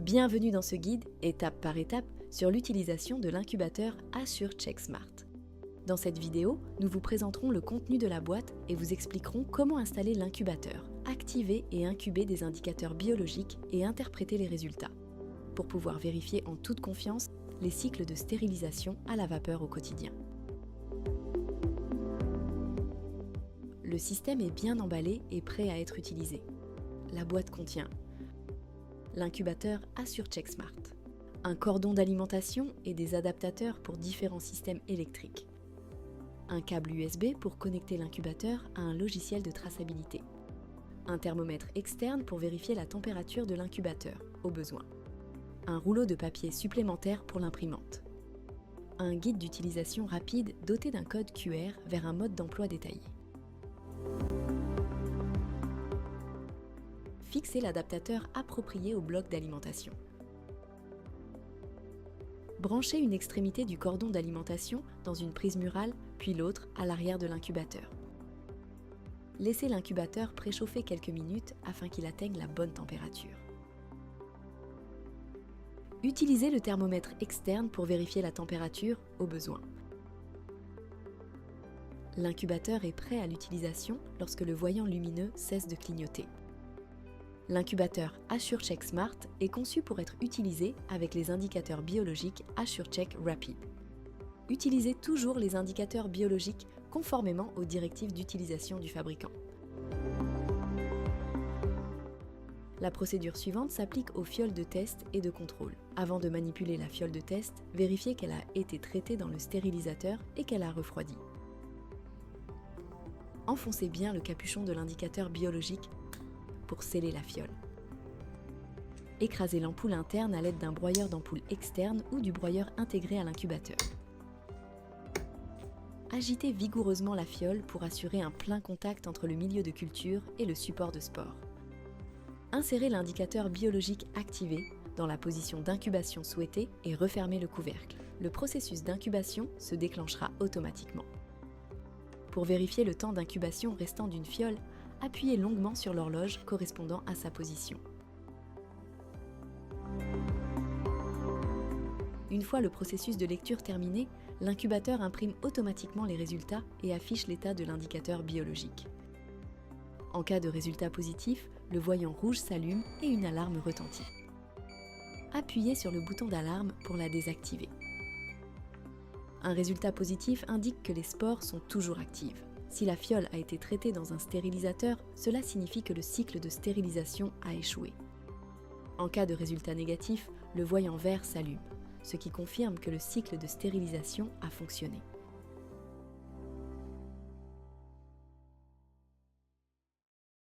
Bienvenue dans ce guide, étape par étape, sur l'utilisation de l'incubateur AssureCheck Smart. Dans cette vidéo, nous vous présenterons le contenu de la boîte et vous expliquerons comment installer l'incubateur, activer et incuber des indicateurs biologiques et interpréter les résultats, pour pouvoir vérifier en toute confiance les cycles de stérilisation à la vapeur au quotidien. Le système est bien emballé et prêt à être utilisé. La boîte contient l'incubateur AssureCheck Smart, un cordon d'alimentation et des adaptateurs pour différents systèmes électriques, un câble USB pour connecter l'incubateur à un logiciel de traçabilité, un thermomètre externe pour vérifier la température de l'incubateur, au besoin, un rouleau de papier supplémentaire pour l'imprimante, un guide d'utilisation rapide doté d'un code QR vers un mode d'emploi détaillé. Fixez l'adaptateur approprié au bloc d'alimentation. Branchez une extrémité du cordon d'alimentation dans une prise murale, puis l'autre à l'arrière de l'incubateur. Laissez l'incubateur préchauffer quelques minutes afin qu'il atteigne la bonne température. Utilisez le thermomètre externe pour vérifier la température au besoin. L'incubateur est prêt à l'utilisation lorsque le voyant lumineux cesse de clignoter. L'incubateur AssureCheck Smart est conçu pour être utilisé avec les indicateurs biologiques AssureCheck Rapid. Utilisez toujours les indicateurs biologiques conformément aux directives d'utilisation du fabricant. La procédure suivante s'applique aux fioles de test et de contrôle. Avant de manipuler la fiole de test, vérifiez qu'elle a été traitée dans le stérilisateur et qu'elle a refroidi. Enfoncez bien le capuchon de l'indicateur biologique pour sceller la fiole. Écrasez l'ampoule interne à l'aide d'un broyeur d'ampoule externe ou du broyeur intégré à l'incubateur. Agitez vigoureusement la fiole pour assurer un plein contact entre le milieu de culture et le support de spore. Insérez l'indicateur biologique activé dans la position d'incubation souhaitée et refermez le couvercle. Le processus d'incubation se déclenchera automatiquement. Pour vérifier le temps d'incubation restant d'une fiole, appuyez longuement sur l'horloge correspondant à sa position. Une fois le processus de lecture terminé, l'incubateur imprime automatiquement les résultats et affiche l'état de l'indicateur biologique. En cas de résultat positif, le voyant rouge s'allume et une alarme retentit. Appuyez sur le bouton d'alarme pour la désactiver. Un résultat positif indique que les spores sont toujours actives. Si la fiole a été traitée dans un stérilisateur, cela signifie que le cycle de stérilisation a échoué. En cas de résultat négatif, le voyant vert s'allume, ce qui confirme que le cycle de stérilisation a fonctionné.